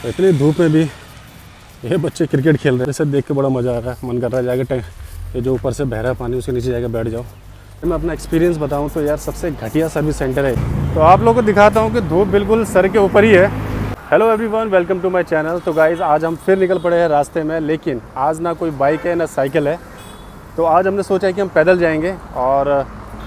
तो इतनी धूप में भी ये बच्चे क्रिकेट खेल रहे हैं, इसे देख के बड़ा मज़ा आ रहा है। मन कर रहा है जाके ये जो ऊपर से बह रहा है पानी उसके नीचे जाकर बैठ जाओ। मैं अपना एक्सपीरियंस बताऊं तो यार सबसे घटिया सर्विस सेंटर है। तो आप लोगों को दिखाता हूं कि धूप बिल्कुल सर के ऊपर ही है। Hello everyone, welcome to my channel. तो गाइज़ आज हम फिर निकल पड़े हैं रास्ते में, लेकिन आज ना कोई बाइक है ना साइकिल है। तो आज हमने सोचा है कि हम पैदल जाएंगे और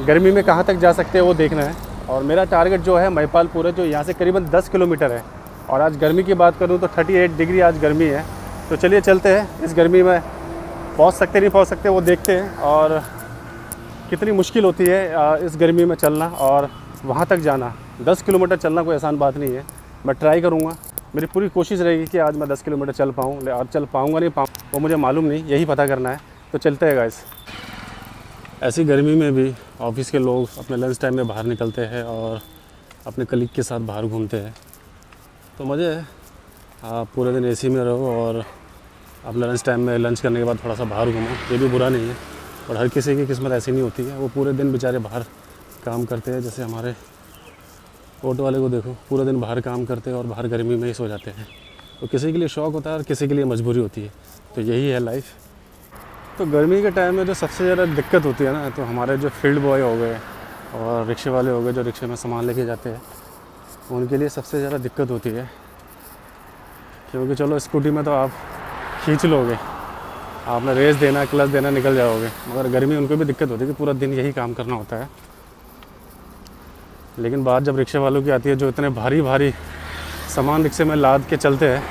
गर्मी में कहाँ तक जा सकते हैं वो देखना है। और मेरा टारगेट जो है महिपालपुर है, जो यहाँ से करीबन 10 किलोमीटर है। और आज गर्मी की बात करूँ तो 38 डिग्री आज गर्मी है। तो चलिए चलते हैं। इस गर्मी में पहुँच सकते नहीं पहुँच सकते वो देखते हैं, और कितनी मुश्किल होती है इस गर्मी में चलना और वहाँ तक जाना। 10 किलोमीटर चलना कोई आसान बात नहीं है। मैं ट्राई करूँगा, मेरी पूरी कोशिश रहेगी कि आज मैं 10 किलोमीटर चल पाऊँ। और चल पाऊँगा नहीं पाऊँ वो मुझे मालूम नहीं, यही पता करना है। तो चलते हैं गाइस। ऐसी गर्मी में भी ऑफिस के लोग अपने लंच टाइम में बाहर निकलते हैं और अपने कलीग के साथ बाहर घूमते हैं। तो मज़े है, आप पूरे दिन एसी में रहो और आप लंच टाइम में लंच करने के बाद थोड़ा सा बाहर घूमो, ये भी बुरा नहीं है। और हर किसी की किस्मत ऐसी नहीं होती है, वो पूरे दिन बेचारे बाहर काम करते हैं। जैसे हमारे ऑटो वाले को देखो, पूरे दिन बाहर काम करते हैं और बाहर गर्मी में ही सो जाते हैं। तो किसी के लिए शौक़ होता है और किसी के लिए मजबूरी होती है। तो यही है लाइफ। तो गर्मी के टाइम में जो सबसे ज़्यादा दिक्कत होती है ना, तो हमारे जो फील्ड बॉय हो गए और रिक्शे वाले हो गए, जो रिक्शे में सामान लेके जाते हैं, उनके लिए सबसे ज़्यादा दिक्कत होती है। क्योंकि चलो स्कूटी में तो आप खींच लोगे, आपने रेस देना, क्लच देना, निकल जाओगे। मगर गर्मी उनको भी दिक्कत होती है कि पूरा दिन यही काम करना होता है। लेकिन बात जब रिक्शे वालों की आती है, जो इतने भारी भारी सामान रिक्शे में लाद के चलते हैं,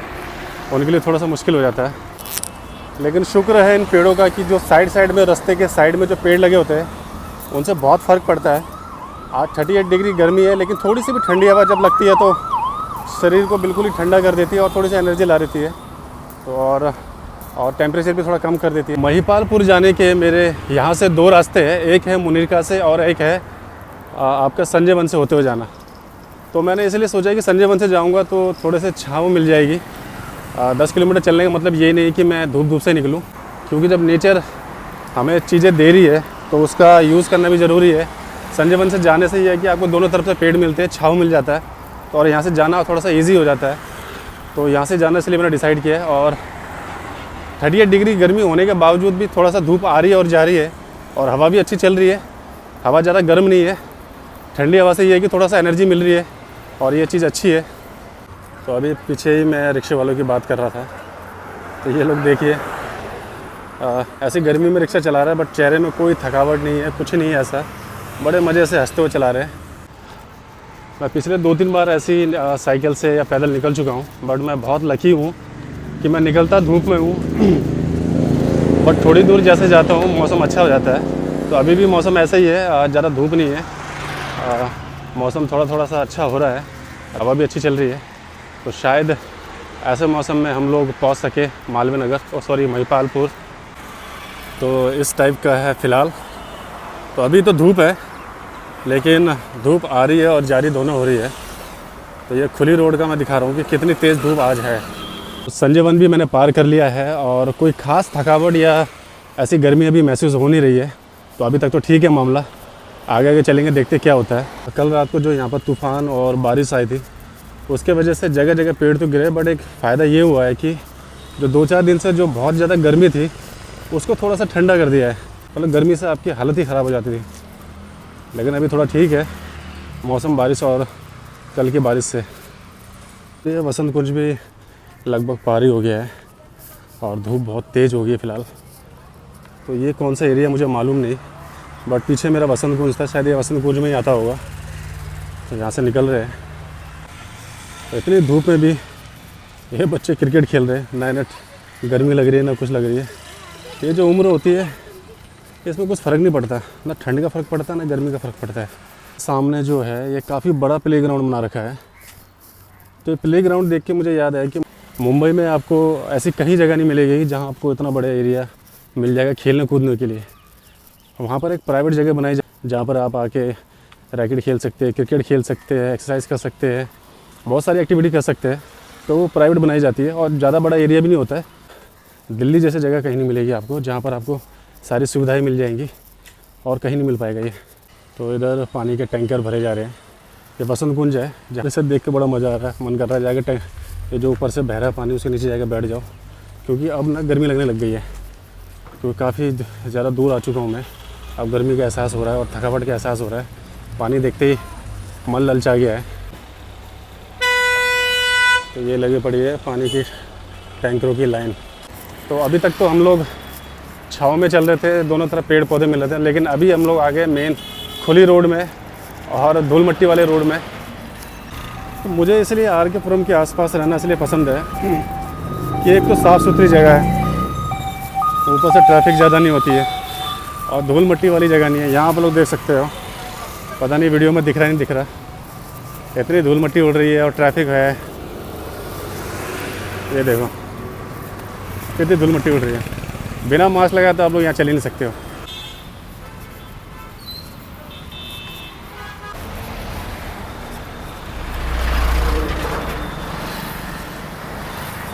उनके लिए थोड़ा सा मुश्किल हो जाता है। लेकिन शुक्र है इन पेड़ों का कि जो साइड में, रास्ते के साइड में जो पेड़ लगे होते हैं, उनसे बहुत फ़र्क पड़ता है। आज 38 डिग्री गर्मी है, लेकिन थोड़ी सी भी ठंडी हवा जब लगती है तो शरीर को बिल्कुल ही ठंडा कर देती है और थोड़ी सी एनर्जी ला देती है। तो और टेम्परेचर भी थोड़ा कम कर देती है। महिपालपुर जाने के मेरे यहाँ से 2 रास्ते हैं, एक है मुनीरका से और एक है आपका संजय वन से होते हुए जाना। तो मैंने इसलिए सोचा कि संजय वन से जाऊँगा तो थोड़े से छाँव मिल जाएगी। 10 किलोमीटर चलने का मतलब ये नहीं कि मैं धूप से निकलूँ, क्योंकि जब नेचर हमें चीज़ें दे रही है तो उसका यूज़ करना भी ज़रूरी है। संजय वन से जाने से ये है कि आपको दोनों तरफ से पेड़ मिलते हैं, छाँव मिल जाता है। तो और यहाँ से जाना थोड़ा सा ईजी हो जाता है। तो यहाँ से जाने के लिए मैंने डिसाइड किया है। और 38 डिग्री गर्मी होने के बावजूद भी थोड़ा सा धूप आ रही है और जा रही है, और हवा भी अच्छी चल रही है। हवा ज़्यादा गर्म नहीं है, ठंडी हवा से ये है कि थोड़ा सा एनर्जी मिल रही है, और ये चीज़ अच्छी है। तो अभी पीछे ही मैं रिक्शे वालों की बात कर रहा था, तो ये लोग देखिए ऐसी गर्मी में रिक्शा चला रहा है, बट चेहरे में कोई थकावट नहीं है, कुछ नहीं है ऐसा। बड़े मज़े से हंसते हुए चला रहे हैं। मैं पिछले 2-3 बार ऐसी साइकिल से या पैदल निकल चुका हूँ, बट मैं बहुत लकी हूँ कि मैं निकलता धूप में हूँ। बट थोड़ी दूर जैसे जाता हूँ मौसम अच्छा हो जाता है। तो अभी भी मौसम ऐसा ही है, ज़्यादा धूप नहीं है, मौसम थोड़ा सा अच्छा हो रहा है, हवा भी अच्छी चल रही है। तो शायद ऐसे मौसम में हम लोग पहुँच सके मालवीय नगर, महिपालपुर। तो इस टाइप का है फ़िलहाल। तो अभी तो धूप है, लेकिन धूप आ रही है और जारी दोनों हो रही है। तो ये खुली रोड का मैं दिखा रहा हूँ कि कितनी तेज़ धूप आज है। तो संजय वन भी मैंने पार कर लिया है, और कोई ख़ास थकावट या ऐसी गर्मी अभी महसूस हो नहीं रही है। तो अभी तक तो ठीक है मामला, आगे चलेंगे, देखते क्या होता है। कल रात को जो यहाँ पर तूफ़ान और बारिश आई थी, उसके वजह से जगह जगह पेड़ तो गिरे, बट एक फ़ायदा ये हुआ है कि जो 2-4 दिन से जो बहुत ज़्यादा गर्मी थी उसको थोड़ा सा ठंडा कर दिया है। मतलब गर्मी से आपकी हालत ही ख़राब हो जाती थी, लेकिन अभी थोड़ा ठीक है मौसम, बारिश और कल की बारिश से। ये वसंत कुंज भी लगभग पार ही हो गया है, और धूप बहुत तेज़ हो गई है फ़िलहाल। तो ये कौन सा एरिया मुझे मालूम नहीं, बट पीछे मेरा वसंत कुंज था, शायद ये वसंत कुंज में ही आता होगा। तो यहाँ से निकल रहे हैं। तो इतनी धूप में भी ये बच्चे क्रिकेट खेल रहे हैं, ना गर्मी लग रही है ना कुछ लग रही है। ये जो उम्र होती है इसमें कुछ फ़र्क नहीं पड़ता, ना ठंड का फ़र्क पड़ता है ना गर्मी का फ़र्क पड़ता है। सामने जो है ये काफ़ी बड़ा प्लेग्राउंड बना रखा है। तो ये प्लेग्राउंड देख के मुझे याद है कि मुंबई में आपको ऐसी कहीं जगह नहीं मिलेगी जहाँ आपको इतना बड़ा एरिया मिल जाएगा खेलने कूदने के लिए। वहाँ पर एक प्राइवेट जगह बनाई जहाँ पर आप आके रैकेट खेल सकते हैं, क्रिकेट खेल सकते हैं, एक्सरसाइज कर सकते हैं, बहुत सारी एक्टिविटी कर सकते हैं। तो वो प्राइवेट बनाई जाती है, और ज़्यादा बड़ा एरिया भी नहीं होता है। दिल्ली जैसे जगह कहीं नहीं मिलेगी आपको, जहाँ पर आपको सारी सुविधाएं मिल जाएंगी, और कहीं नहीं मिल पाएगा ये। तो इधर पानी के टैंकर भरे जा रहे हैं। ये वसंत कुंज है, जहाँ से देख के बड़ा मज़ा आ रहा है, मन कर रहा है जाके ये जो ऊपर से बह रहा है पानी उसके नीचे जाकर बैठ जाओ, क्योंकि अब ना गर्मी लगने लग गई है, क्योंकि काफ़ी ज़्यादा दूर आ चुका हूँ मैं। अब गर्मी का एहसास हो रहा है और थकावट का एहसास हो रहा है। पानी देखते ही मन ललचा गया है। तो ये लगी पड़ी है पानी की टैंकरों की लाइन। तो अभी तक तो हम लोग छाँव में चल रहे थे, दोनों तरफ पेड़ पौधे मिल रहे थे, लेकिन अभी हम लोग आ गए मेन खुली रोड में और धूल मिट्टी वाले रोड में। तो मुझे इसलिए आर के पुरम के आसपास रहना इसलिए पसंद है कि एक तो साफ़ सुथरी जगह है, ऊपर से ट्रैफिक ज़्यादा नहीं होती है और धूल मिट्टी वाली जगह नहीं है। यहाँ आप लोग देख सकते हो, पता नहीं वीडियो में दिख रहा नहीं दिख रहा, इतनी धूल मिट्टी उड़ रही है और ट्रैफिक है। ये देखो कितनी धूल मिट्टी उड़ रही है। बिना मास्क लगाए तो आप लोग यहाँ चल ही नहीं सकते हो।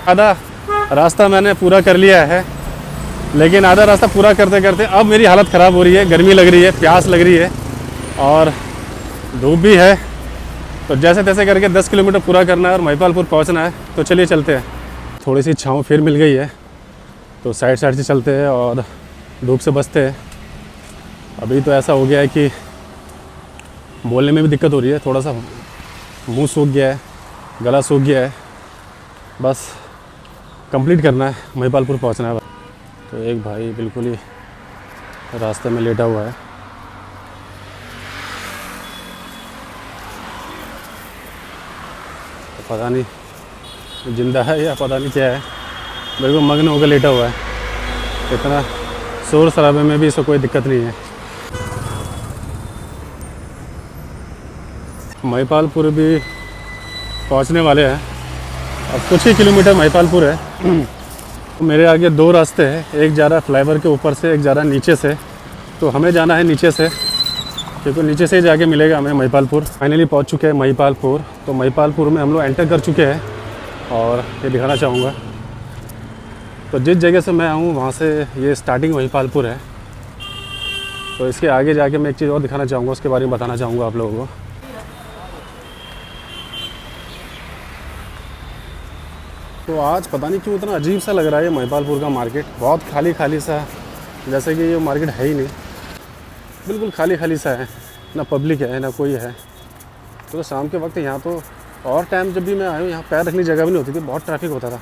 आधा रास्ता मैंने पूरा कर लिया है, लेकिन आधा रास्ता पूरा करते करते अब मेरी हालत ख़राब हो रही है। गर्मी लग रही है, प्यास लग रही है और धूप भी है। तो जैसे तैसे करके 10 किलोमीटर पूरा करना है और महिपालपुर पहुंचना है। तो चलिए चलते हैं। थोड़ी सी छाँव फिर मिल गई है तो साइड साइड से चलते हैं और धूप से बचते हैं। अभी तो ऐसा हो गया है कि बोलने में भी दिक्कत हो रही है, थोड़ा सा मुंह सूख गया है, गला सूख गया है। बस कंप्लीट करना है, महिपालपुर पहुंचना है। तो एक भाई बिल्कुल ही रास्ते में लेटा हुआ है। तो पता नहीं जिंदा है या पता नहीं क्या है, बिल्कुल मग्न होकर लेटा हुआ है। इतना शोर शराबे में भी इसको कोई दिक्कत नहीं है। महिपालपुर भी पहुंचने वाले हैं, अब कुछ ही किलोमीटर महिपालपुर है। मेरे आगे दो रास्ते हैं, एक जा रहा है फ्लाईओवर के ऊपर से, एक जा रहा है नीचे से। तो हमें जाना है नीचे से, क्योंकि नीचे से ही जाके मिलेगा हमें महिपालपुर। फाइनली पहुंच चुके हैं महिपालपुर। तो महिपालपुर में हम लोग एंटर कर चुके हैं और ये दिखाना चाहूँगा। तो जिस जगह से मैं आऊँ वहाँ से ये स्टार्टिंग महिपालपुर है। तो इसके आगे जाके मैं एक चीज़ और दिखाना चाहूँगा, उसके बारे में बताना चाहूँगा आप लोगों को। तो आज पता नहीं क्यों इतना अजीब सा लग रहा है ये महिपालपुर का मार्केट। बहुत खाली खाली सा, जैसे कि ये मार्केट है ही नहीं, बिल्कुल खाली खाली सा है, ना पब्लिक है ना कोई है। तो शाम के वक्त यहाँ तो और टाइम जब भी मैं आया हूँ यहाँ पैर रखने की जगह भी नहीं होती थी, बहुत ट्रैफिक होता था।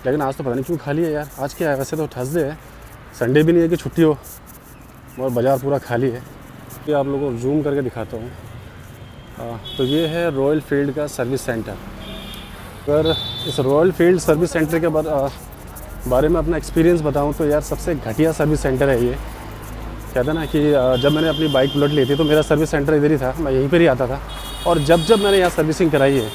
लेकिन आज तो पता नहीं क्यों खाली है यार। आज क्या है, वैसे तो थर्सडे है, संडे भी नहीं है कि छुट्टी हो, और बाज़ार पूरा खाली है। ये आप लोगों को जूम करके दिखाता हूँ। तो ये है रॉयल फील्ड का सर्विस सेंटर। अगर इस रॉयल फील्ड सर्विस सेंटर के बारे में अपना एक्सपीरियंस बताऊं तो यार सबसे घटिया सर्विस सेंटर है ये। कहते हैं ना कि जब मैंने अपनी बाइक बुलेट ली थी तो मेरा सर्विस सेंटर इधर ही था, मैं यहीं पर ही आता था। और जब मैंने यहाँ सर्विसिंग कराई है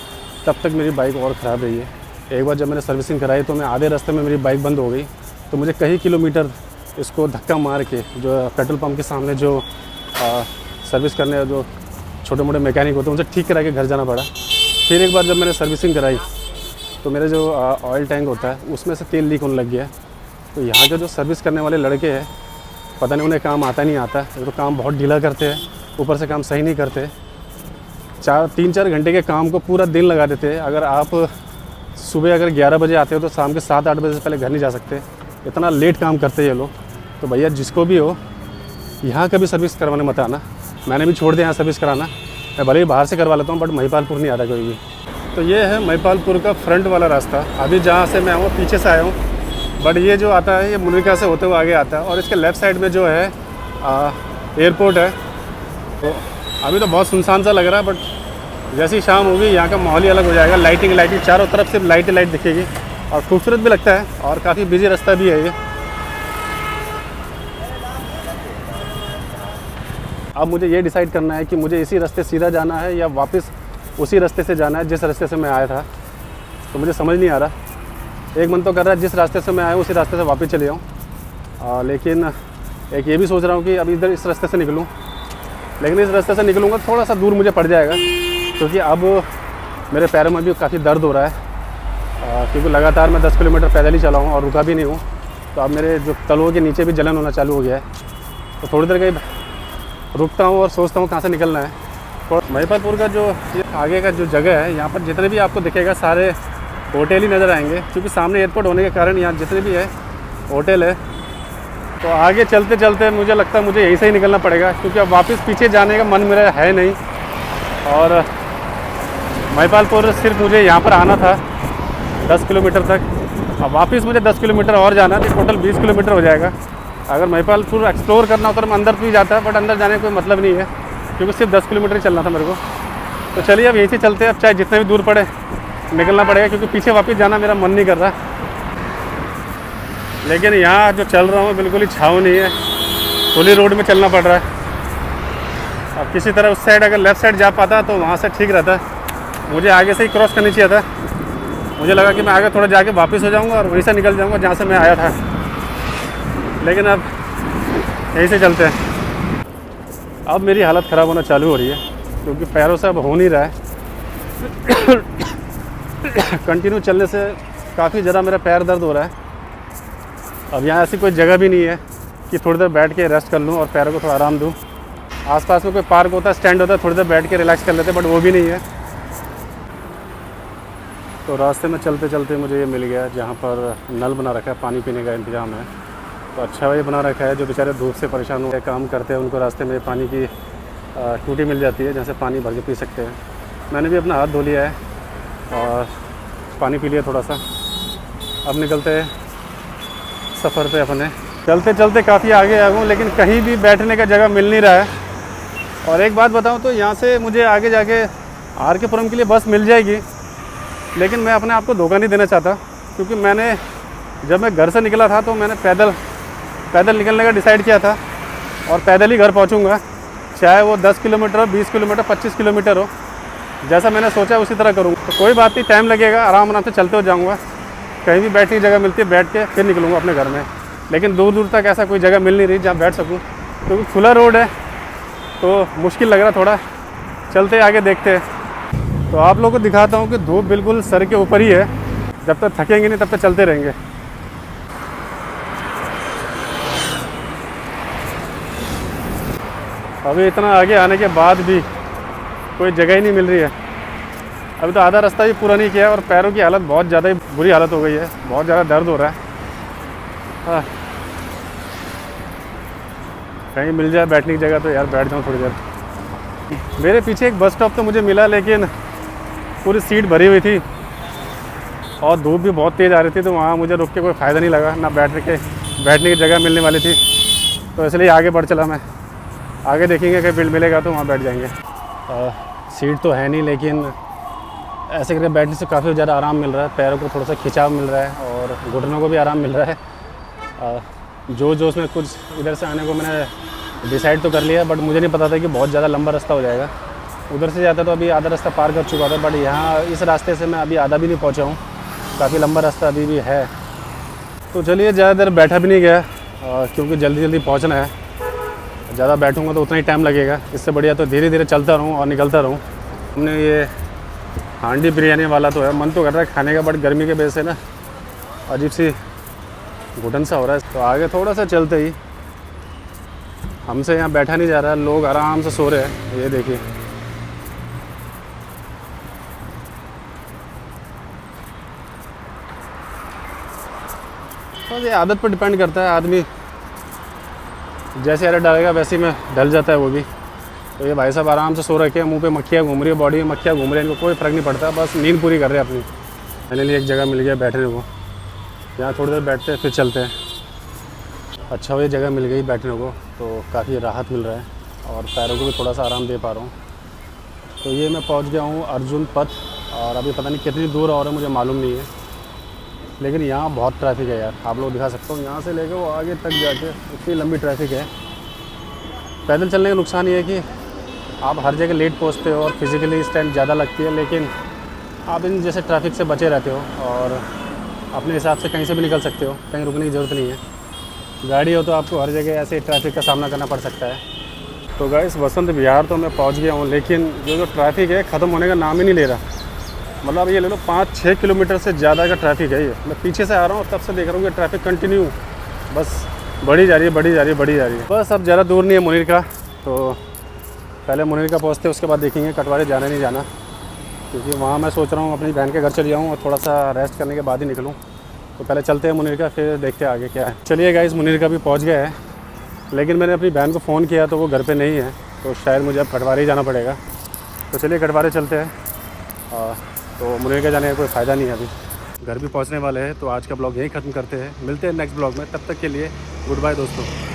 तब तक मेरी बाइक और ख़राब रही है। एक बार जब मैंने सर्विसिंग कराई तो मैं आधे रास्ते में मेरी बाइक बंद हो गई, तो मुझे कई किलोमीटर इसको धक्का मार के, जो पेट्रोल पंप के सामने जो सर्विस करने जो छोटे मोटे मैकेनिक होते हैं उनसे ठीक करा के घर जाना पड़ा। फिर एक बार जब मैंने सर्विसिंग कराई तो मेरे जो ऑयल टैंक होता है उसमें से तेल लीक होने लग गया। तो यहाँ के जो सर्विस करने वाले लड़के हैं, पता नहीं उन्हें काम आता नहीं आता, तो काम बहुत ढीला करते हैं, ऊपर से काम सही नहीं करते। 3-4 घंटे के काम को पूरा दिन लगा देते हैं। अगर आप सुबह अगर 11 बजे आते हो तो शाम के 7-8 बजे से पहले घर नहीं जा सकते, इतना लेट काम करते हैं ये लोग। तो भैया जिसको भी हो यहाँ कभी सर्विस करवाने मत आना। मैंने भी छोड़ दिया यहाँ सर्विस कराना, मैं भले ही बाहर से करवा लेता हूँ, बट महिपालपुर नहीं आता कोई भी। तो ये है महिपालपुर का फ्रंट वाला रास्ता। अभी जहाँ से मैं आऊँ पीछे से आया हूँ, बट ये जो आता है ये मुनिका से होते हुए आगे आता है। और इसके लेफ़्ट साइड में जो है एयरपोर्ट है। तो अभी तो बहुत सुनसान सा लग रहा है, बट जैसी शाम होगी यहाँ का माहौल ही अलग हो जाएगा। लाइटिंग चारों तरफ सिर्फ लाइट दिखेगी और खूबसूरत भी लगता है और काफ़ी बिजी रास्ता भी है ये। अब मुझे ये डिसाइड करना है कि मुझे इसी रास्ते सीधा जाना है या वापस उसी रास्ते से जाना है जिस रास्ते से मैं आया था। तो मुझे समझ नहीं आ रहा। एक मन तो कर रहा है जिस रास्ते से मैं आया उसी रास्ते से वापस चले जाऊँ, लेकिन एक ये भी सोच रहा हूँ कि अभी इधर इस रास्ते से निकलूँ। लेकिन इस रास्ते से निकलूँगा थोड़ा सा दूर मुझे पड़ जाएगा, क्योंकि अब मेरे पैरों में भी काफ़ी दर्द हो रहा है, क्योंकि लगातार मैं 10 किलोमीटर पैदल ही चला हूँ और रुका भी नहीं हूँ। तो अब मेरे जो तलवों के नीचे भी जलन होना चालू हो गया है। तो थोड़ी देर कहीं रुकता हूँ और सोचता हूँ कहाँ से निकलना है। और महिपालपुर का जो ये आगे का जो जगह है, यहाँ पर जितने भी आपको दिखेगा सारे होटल ही नज़र आएंगे, क्योंकि सामने एयरपोर्ट होने के कारण यहाँ जितने भी है होटल है। तो आगे चलते चलते मुझे लगता है मुझे यहीं से ही निकलना पड़ेगा, क्योंकि अब वापस पीछे जाने का मन मेरा है नहीं। और महिपालपुर सिर्फ मुझे यहाँ पर आना था 10 किलोमीटर तक, अब वापस मुझे 10 किलोमीटर और जाना है, तो टोटल 20 किलोमीटर हो जाएगा। अगर महिपालपुर एक्सप्लोर करना होता तो मैं अंदर भी जाता है, बट अंदर जाने का कोई मतलब नहीं है, क्योंकि सिर्फ 10 किलोमीटर ही चलना था मेरे को। तो चलिए अब यहीं से चलते हैं, अब चाहे जितने भी दूर पड़े निकलना पड़ेगा, क्योंकि पीछे वापस जाना मेरा मन नहीं कर रहा। लेकिन यहाँ जो चल रहा हूँ बिल्कुल ही छाँव नहीं है, खुली रोड में चलना पड़ रहा है। अब किसी तरह उस साइड अगर लेफ़्ट साइड जा पाता तो वहाँ से ठीक रहता। मुझे आगे से ही क्रॉस करनी चाहिए था। मुझे लगा कि मैं आगे थोड़ा जाके वापस हो जाऊँगा और वहीं से निकल जाऊँगा जहाँ से मैं आया था, लेकिन अब यहीं से चलते हैं। अब मेरी हालत ख़राब होना चालू हो रही है, क्योंकि पैरों से अब हो नहीं रहा है। कंटिन्यू चलने से काफ़ी ज़्यादा मेरा पैर दर्द हो रहा है। अब यहाँ ऐसी कोई जगह भी नहीं है कि थोड़ी देर बैठ के रेस्ट कर लूँ और पैरों को थोड़ा आराम दूँ। आसपास में कोई पार्क होता है, स्टैंड होता है, थोड़ी देर बैठ के रिलैक्स कर लेते, बट वो भी नहीं है। तो रास्ते में चलते चलते मुझे ये मिल गया जहाँ पर नल बना रखा है, पानी पीने का इंतज़ाम है। तो अच्छा ये बना रखा है, जो बेचारे धूप से परेशान हो काम करते हैं उनको रास्ते में पानी की टूटी मिल जाती है, जहाँ से पानी भर के पी सकते हैं। मैंने भी अपना हाथ धो लिया है और पानी पी लिया थोड़ा सा। अब निकलते हैं सफ़र पे अपने। चलते चलते काफ़ी आगे आ गया, लेकिन कहीं भी बैठने का जगह मिल नहीं रहा है। और एक बात बताऊं तो यहाँ से मुझे आगे जाके आर के पुरम के लिए बस मिल जाएगी, लेकिन मैं अपने आप को धोखा नहीं देना चाहता, क्योंकि जब मैं घर से निकला था तो मैंने पैदल निकलने का डिसाइड किया था, और पैदल ही घर पहुँचूँगा, चाहे वो 10 किलोमीटर, 20 किलोमीटर, 25 किलोमीटर हो। जैसा मैंने सोचा उसी तरह करूँगा। तो कोई बात नहीं, टाइम लगेगा, आराम से चलते हो जाऊँगा। कहीं भी बैठने की जगह मिलती है बैठ के फिर निकलूँगा अपने घर में। लेकिन दूर दूर तक ऐसा कोई जगह मिल नहीं रही जहाँ बैठ सकूँ, क्योंकि खुला रोड है तो मुश्किल लग रहा थोड़ा। चलते आगे देखते हैं। तो आप लोगों को दिखाता हूँ कि धूप बिल्कुल सर के ऊपर ही है। जब तक थकेंगे नहीं तब तक चलते रहेंगे। अभी इतना आगे आने के बाद भी कोई जगह ही नहीं मिल रही है। अभी तो आधा रास्ता भी पूरा नहीं किया और पैरों की हालत बहुत ज़्यादा ही बुरी हालत हो गई है, बहुत ज़्यादा दर्द हो रहा है। कहीं मिल जाए बैठने की जगह तो यार बैठ जाऊँ थोड़ी देर। मेरे पीछे एक बस स्टॉप तो मुझे मिला, लेकिन पूरी सीट भरी हुई थी और धूप भी बहुत तेज़ आ रही थी, तो वहाँ मुझे रुक के कोई फ़ायदा नहीं लगा, ना बैठने की जगह मिलने वाली थी। तो इसलिए आगे बढ़ चला मैं। आगे देखेंगे कहीं मिलेगा तो वहाँ बैठ जाएंगे। सीट तो है नहीं, लेकिन ऐसे करके बैठने से काफ़ी ज़्यादा आराम मिल रहा है। पैरों को थोड़ा सा खिंचाव मिल रहा है और घुटनों को भी आराम मिल रहा है। जो उसमें कुछ इधर से आने को मैंने डिसाइड तो कर लिया, बट मुझे नहीं पता था कि बहुत ज़्यादा लंबा रास्ता हो जाएगा। उधर से जाता तो अभी आधा रास्ता पार कर चुका था, बट यहाँ इस रास्ते से मैं अभी आधा भी नहीं पहुँचा हूँ। काफ़ी लंबा रास्ता अभी भी है। तो चलिए, ज़्यादा देर बैठा भी नहीं गया क्योंकि जल्दी जल्दी पहुँचना है। ज़्यादा बैठूँगा तो उतना ही टाइम लगेगा। इससे बढ़िया तो धीरे धीरे चलता रहूँ और निकलता रहूँ। हमने ये हांडी बिरयानी वाला तो है, मन तो कर रहा है खाने का, बट गर्मी के वजह से ना अजीब सी घुटन सा हो रहा है। तो आगे थोड़ा सा चलते ही हमसे यहाँ बैठा नहीं जा रहा है, लोग आराम से सो रहे हैं। ये देखिए, तो ये आदत पर डिपेंड करता है। आदमी जैसे आदत डालेगा वैसे में ढल जाता है वो भी। तो ये भाई साहब आराम से सो रखे हैं, मुंह पे मक्खियाँ घूम रही है, बॉडी में मक्खियाँ घूम रही है, इनको कोई फ़र्क नहीं पड़ता, बस नींद पूरी कर रहे हैं अपनी। मेरे लिए एक जगह मिल गया बैठने को, यहाँ थोड़ी देर बैठते हैं फिर चलते हैं। अच्छा, ये जगह मिल गई बैठने को, तो काफ़ी राहत मिल रहा है और पैरों को भी थोड़ा सा आराम दे पा रहा हूँ। तो ये मैं पहुँच गया हूँ अर्जुन पथ, और अभी पता नहीं कितनी दूर और है, मुझे मालूम नहीं है। लेकिन यहाँ बहुत ट्रैफिक है यार, आप लोग दिखा सकते हो। यहाँ से लेकर वो आगे तक जाके इतनी लंबी ट्रैफिक है। पैदल चलने का नुकसान ये है कि आप हर जगह लेट पहुँचते हो और फिज़िकली स्ट्रेंथ ज़्यादा लगती है, लेकिन आप इन जैसे ट्रैफिक से बचे रहते हो और अपने हिसाब से कहीं से भी निकल सकते हो, कहीं रुकने की ज़रूरत नहीं है। गाड़ी हो तो आपको हर जगह ऐसे ट्रैफिक का सामना करना पड़ सकता है। तो गाइस, वसंत विहार तो मैं पहुंच गया हूं, लेकिन जो ट्रैफिक है ख़त्म होने का नाम ही नहीं ले रहा। मतलब ये ले लो 5-6 किलोमीटर से ज़्यादा का ट्रैफिक है। ये मैं पीछे से आ रहा हूँ, तब से देख रहा हूँ कि ट्रैफिक कंटिन्यू बस बढ़ी जा रही है, बढ़ी जा रही है, बढ़ी जा रही है। बस अब ज़्यादा दूर नहीं है मुनीर का, तो पहले मुनीर का पहुँचते उसके बाद देखेंगे कटवारे जाना नहीं जाना। क्योंकि वहाँ मैं सोच रहा हूँ अपनी बहन के घर चली जाऊँ और थोड़ा सा रेस्ट करने के बाद ही निकलूँ। तो पहले चलते हैं मुनीर का, फिर देखते हैं आगे क्या है। चलिए गाइस, मुनीर का भी पहुँच गया है, लेकिन मैंने अपनी बहन को फ़ोन किया तो वो घर पे नहीं है, तो शायद मुझे अब कटवारे ही जाना पड़ेगा। तो चलिए कटवारे चलते हैं। तो मुनीर के जाने का कोई फ़ायदा नहीं है, अभी घर भी पहुंचने वाले हैं। तो आज का ब्लॉग यहीं ख़त्म करते हैं, मिलते हैं नेक्स्ट ब्लॉग में। तब तक के लिए गुड बाय दोस्तों।